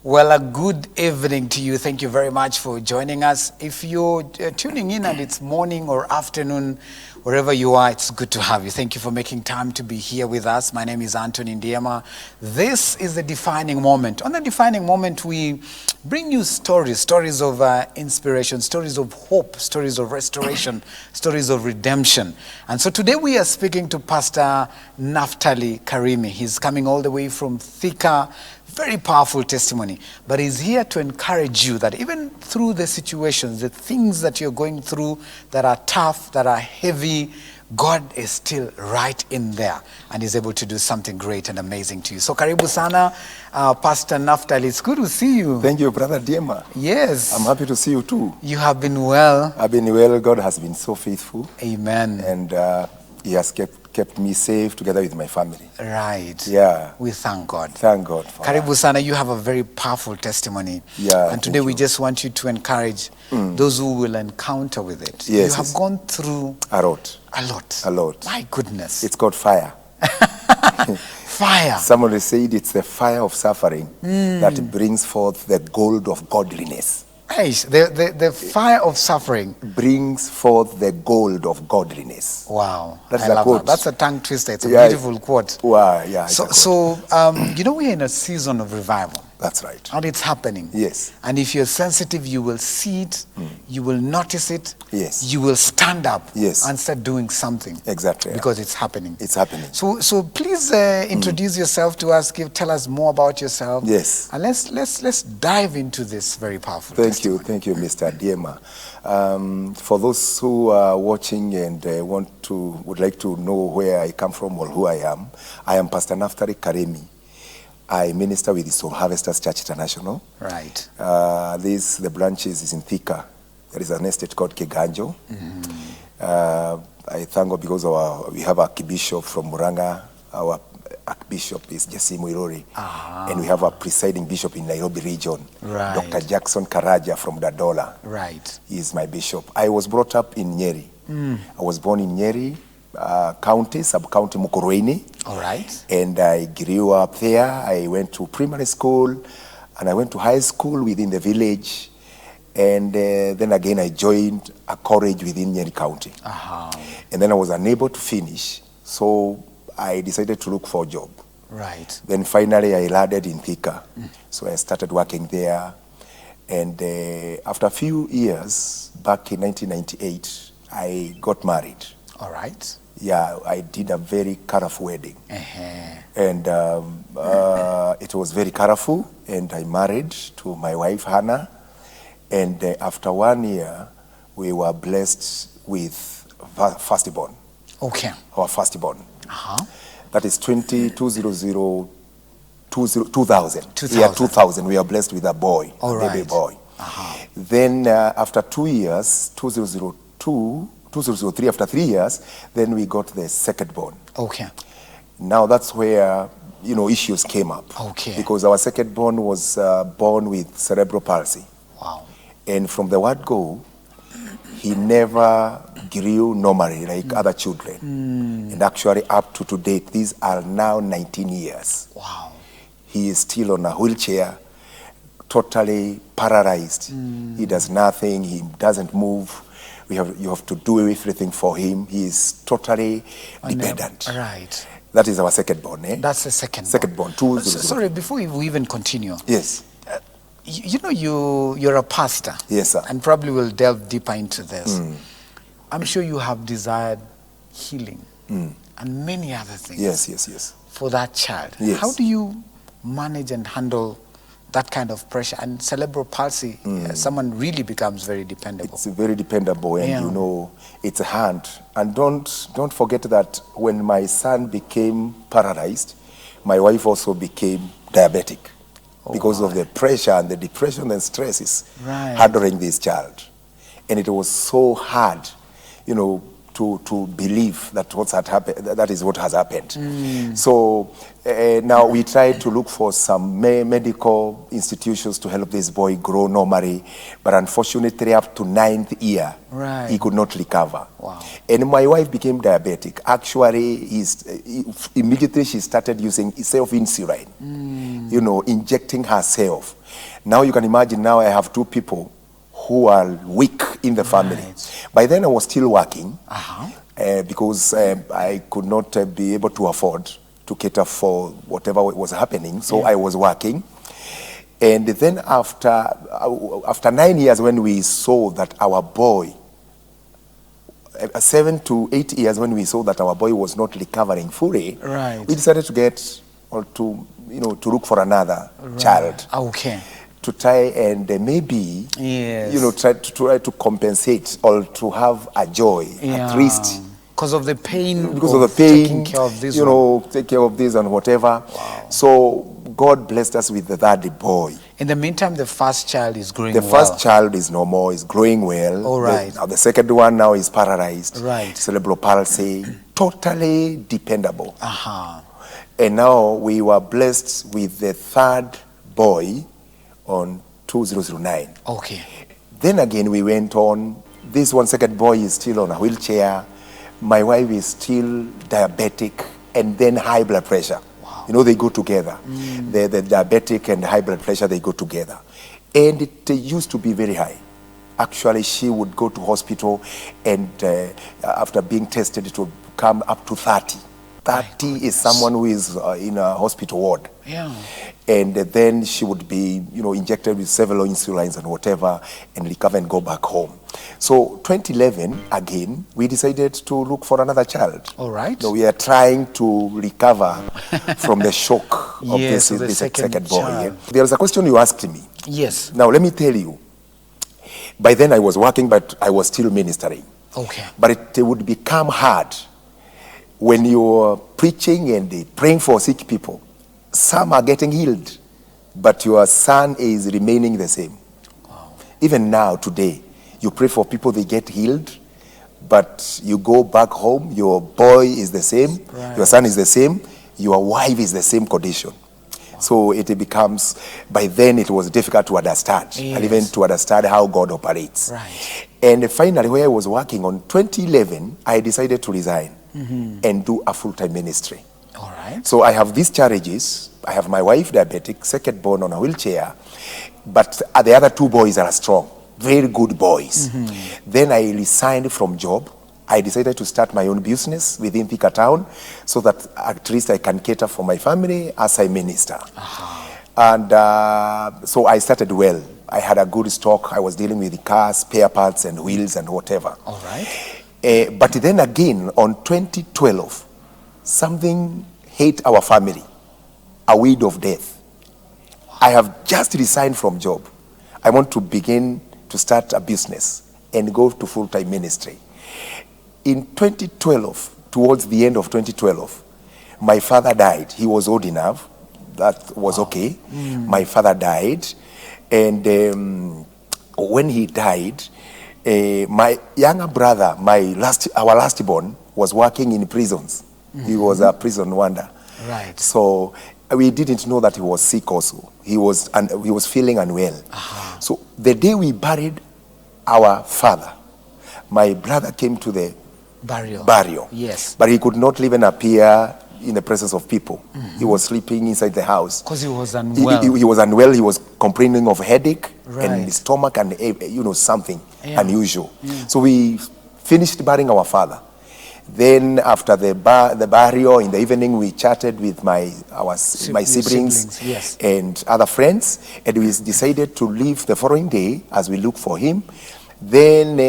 Well, a good evening to you. Thank you very much for joining us. If you're tuning in and it's morning or afternoon, wherever you are, it's good to have you. Thank you for making time to be here with us. My name is NDIEMA. This is the Defining Moment. On the Defining Moment, we bring you stories of inspiration, stories of hope, stories of restoration, stories of redemption. And so today we are speaking to Pastor Naftali Karimi. He's coming all the way from Thika. Very powerful testimony, but he's here to encourage you that even through the situations, the things that you're going through that are tough, that are heavy, God is still right in there and is able to do something great and amazing to you. So karibu sana, Pastor Naftali. It's good to see you. Thank you, Brother Diema. Yes. I'm happy to see you too. You have been well. I've been well. God has been so faithful. Amen. And He has kept me safe together with my family. Right. Yeah. We thank God. Thank God for Karibu that. sana, you have a very powerful testimony. Yeah. And today we just want you to encourage those who will encounter with it. Yes, you have gone through a lot. a lot. A lot. My goodness. It's called fire. Fire. Somebody said it's the fire of suffering that brings forth the gold of godliness. Hey, the fire of suffering Brings forth the gold of godliness. Wow. That's I the love quote. that. That's a tongue twister. It's a Yeah. beautiful quote. Wow, yeah. it's a quote. So we're in a season of revival. That's right. And it's happening. Yes. And if you're sensitive, you will see it, you will notice it, Yes. you will stand up Yes. and start doing something. Exactly. Because it's happening. It's happening. So please introduce yourself to us. Tell us more about yourself. Yes. And let's dive into this very powerful. Thank you, Mr. Diema. For those who are watching and would like to know where I come from or who I am Pastor Naftali Karimi. I minister with the Soul Harvesters Church International. Right. The branches is in Thika. There is an estate called Keganjo. I thank God because we have a Archbishop from Muranga. Our Archbishop is Jesse Muirori. And we have a presiding bishop in Nairobi region, Right. Dr. Jackson Karaja from Dadola. Right. He is my bishop. I was brought up in Nyeri. I was born in Nyeri County, sub-county Mukurweini. All right. And I grew up there. I went to primary school and I went to high school within the village. And then again, I joined a college within Nyeri County. And then I was unable to finish. So I decided to look for a job. Right. Then finally, I landed in Thika. So I started working there. And after a few years, back in 1998, I got married. All right. Yeah, I did a very colorful wedding. And it was very colorful. And I married to my wife, Hannah. And after 1 year, we were blessed with firstborn. Okay. Our firstborn. That is 2000. 2000. Yeah, 2000. We are blessed with a boy, All a baby right. boy. Then after 2 years, 2003, after 3 years, then we got the second born. Okay. Now that's where, issues came up. Okay. Because our second born was born with cerebral palsy. Wow. And from the word go, he never grew normally like other children. And actually up to date, these are now 19 years. Wow. He is still on a wheelchair, totally paralyzed. He does nothing, he doesn't move. You have to do everything for him. He is totally dependent. Right. That is our second born, eh? That's the second. Second born. 2 Sorry, before we even continue. Yes. You're a pastor. Yes, sir. And probably we'll delve deeper into this. I'm sure you have desired healing and many other things. Yes. For that child. Yes. How do you manage and handle that kind of pressure? And cerebral palsy, someone really becomes very dependable. It's very dependable, and Yeah. it's hard. And don't forget that when my son became paralyzed, my wife also became diabetic because of the pressure and the depression and stresses handling this child. And it was so hard, to believe that that is what has happened. So now we try to look for some medical institutions to help this boy grow normally, but unfortunately up to 9th year, he could not recover. Wow. And my wife became diabetic. Actually, immediately she started using self-insulin. you know, injecting herself. Now you can imagine, now I have two people who are weak in the family. By then I was still working because I could not be able to afford to cater for whatever was happening. So I was working. And then after 9 years, when we saw that our boy, 7 to 8 years, when we saw that our boy was not recovering fully, we decided to get, or to, you know, to look for another child. Okay. To try and maybe, you know, try to compensate or to have a joy, at least. Because of the pain. Because of the pain, taking care of this, you know, take care of this and whatever. So God blessed us with the third boy. In the meantime, the first child is growing well. The first child is normal, is growing well. All right. Now the second one now is paralyzed. Right. Cerebral palsy, totally dependable. And now we were blessed with the third boy on 2009. Okay. Then again we went on. This one second boy is still on a wheelchair. My wife is still diabetic and then high blood pressure. You know, they go together. The diabetic and high blood pressure, they go together. And it used to be very high. Actually, she would go to hospital and after being tested, it would come up to 30. 30 is someone who is in a hospital ward. And then she would be, you know, injected with several insulins and whatever and recover and go back home. So 2011, again, we decided to look for another child. All right. So we are trying to recover from the shock of this second boy. There was a question you asked me. Yes. Now, let me tell you. By then I was working, but I was still ministering. Okay. But it would become hard when you're preaching and praying for sick people. Some are getting healed, but your son is remaining the same. Even now, today, you pray for people, they get healed, but you go back home, your boy is the same, your son is the same, your wife is the same condition. So it becomes, by then it was difficult to understand, and even to understand how God operates. And finally, where I was working on 2011, I decided to resign and do a full-time ministry. All right. So I have these challenges. I have my wife diabetic, second born on a wheelchair, but the other two boys are strong, very good boys. Then I resigned from job. I decided to start my own business within Thika Town so that at least I can cater for my family as I minister. And so I started well. I had a good stock. I was dealing with the cars, spare parts and wheels and whatever. All right. But then again, on 2012, something hit our family, a weed of death. I have just resigned from job. I want to begin to start a business and go to full-time ministry. In 2012, towards the end of 2012, my father died. He was old enough. That was okay. My father died. And when he died, my younger brother, our last born, was working in prisons. He was a prison wonder. Right. So we didn't know that he was sick also. He was feeling unwell. So the day we buried our father, my brother came to the burial. Yes. But he could not even appear in the presence of people. He was sleeping inside the house. Because he was unwell. He was unwell. He was complaining of headache and his stomach and, you know, something unusual. So we finished burying our father. Then after the burial in the evening, we chatted with my siblings and other friends, and we decided to leave the following day as we look for him. Then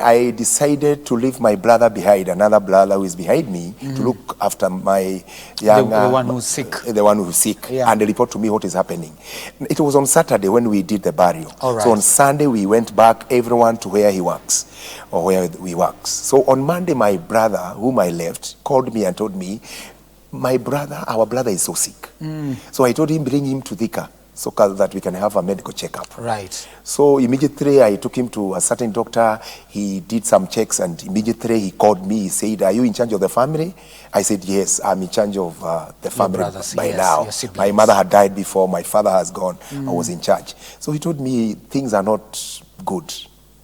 I decided to leave my brother behind, another brother who is behind me, to look after my younger... The one who's sick. The one who's sick, and report to me what is happening. It was on Saturday when we did the burial. So on Sunday, we went back, everyone to where he works, or where we work. So on Monday, my brother, whom I left, called me and told me, our brother is so sick. So I told him, bring him to Thika, so that we can have a medical checkup. Right. So immediately I took him to a certain doctor. He did some checks, and immediately he called me. He said, "Are you in charge of the family?" I said, "Yes, I'm in charge of the family by now. My mother had died before. My father has gone. I was in charge." So he told me things are not good.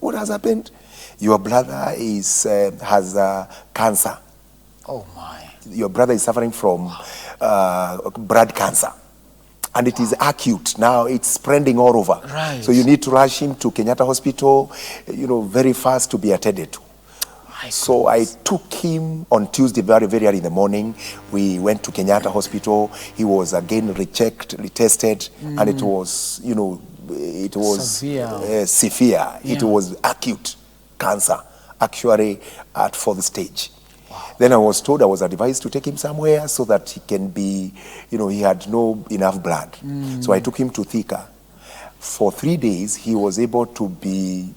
What has happened? Your brother has cancer. Oh my! Your brother is suffering from blood cancer. and it is acute. Now it's spreading all over. Right. So you need to rush him to Kenyatta Hospital, very fast to be attended to. So I took him on Tuesday very, very early in the morning. We went to Kenyatta Hospital. He was again rechecked, retested, and it was, it was severe. Yeah. It was acute cancer, actually at 4th stage. Wow. Then I was told, I was advised to take him somewhere so that he can be, he had no enough blood. So I took him to Thika. For 3 days, he was able to be,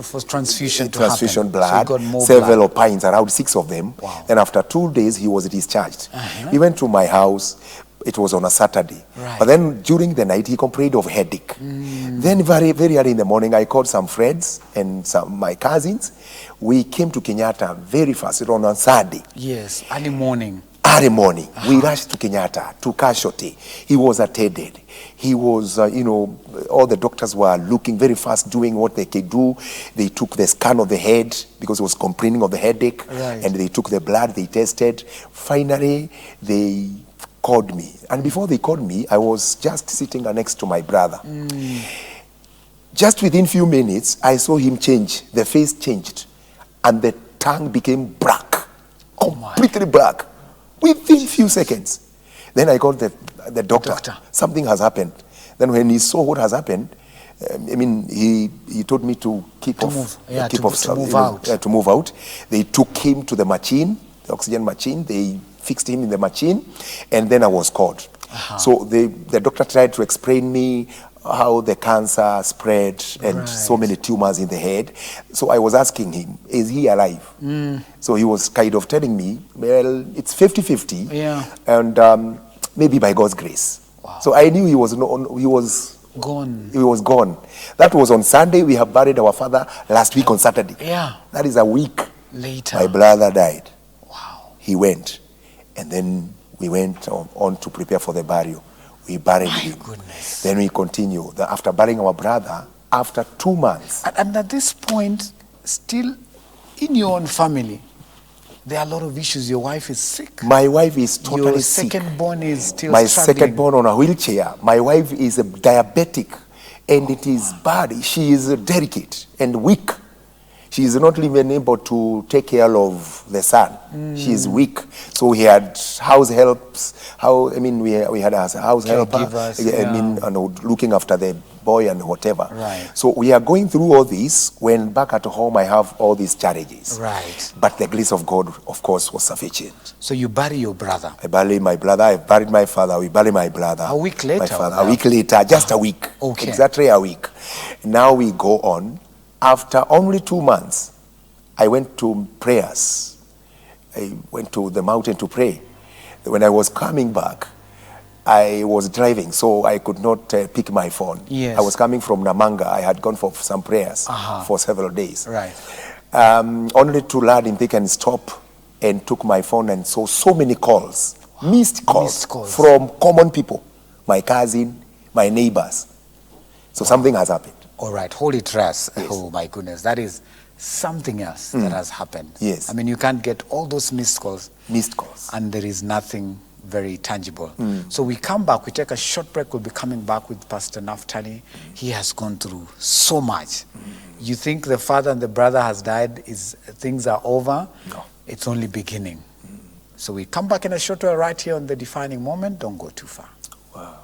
for transfusion to transfusion happen. blood, So he got more several blood. pints, around 6 of them. Wow. And after 2 days, he was discharged. He went to my house. It was on a Saturday. Right. But then during the night, he complained of headache. Then very, very early in the morning, I called some friends and my cousins. We came to Kenyatta very fast. It was on Saturday. Yes, early morning. Early morning, we rushed to Kenyatta, to casualty. He was attended. He was, all the doctors were looking very fast, doing what they could do. They took the scan of the head because he was complaining of the headache. Right. And they took the blood, they tested. Finally, they called me. And before they called me, I was just sitting next to my brother. Just within few minutes, I saw him change. The face changed. And the tongue became black. Completely black. Within few seconds. Then I called the doctor. Something has happened. Then when he saw what has happened, he told me to to move out. They took him to the machine, the oxygen machine. They fixed him in the machine, and then I was called. So the doctor tried to explain me how the cancer spread and so many tumors in the head. So I was asking him, is he alive? So he was kind of telling me, well, it's 50-50, and maybe by God's grace. Wow. So I knew he was gone. He was gone. That was on Sunday. We have buried our father last week on Saturday. Yeah. That is a week later. My brother died. Wow. He went, and then we went on to prepare for the burial. We buried him. Goodness. Then we continue. After burying our brother, after 2 months. And at this point, still in your own family, there are a lot of issues. Your wife is sick. My wife is totally your sick. Your second born is still My struggling. second born on a wheelchair. My wife is a diabetic, and it is bad. She is delicate and weak. She is not even able to take care of the son. She is weak. So we had house helps. We had a house helper. Looking after the boy and whatever. Right. So we are going through all this. When back at home, I have all these challenges. Right. But the grace of God, of course, was sufficient. So you bury your brother. I bury my brother. I buried my father. We bury my brother. A week later. My father. A week later. Just a week. Okay. Exactly a week. Now we go on. After only 2 months, I went to prayers. I went to the mountain to pray. When I was coming back, I was driving, so I could not pick my phone. Yes. I was coming from Namanga. I had gone for some prayers for several days. Right. Only to land in Thika and stop and took my phone and saw so many calls, missed calls from common people, my cousin, my neighbors. So something has happened. All right, hold it, Ras. Yes. Oh my goodness, that is something else that has happened. Yes. You can't get all those missed calls. Missed calls. And there is nothing very tangible. So we come back, we take a short break, we'll be coming back with Pastor Naftali. He has gone through so much. You think the father and the brother has died, things are over? No. It's only beginning. So we come back in a short while right here on The Defining Moment. Don't go too far. Wow.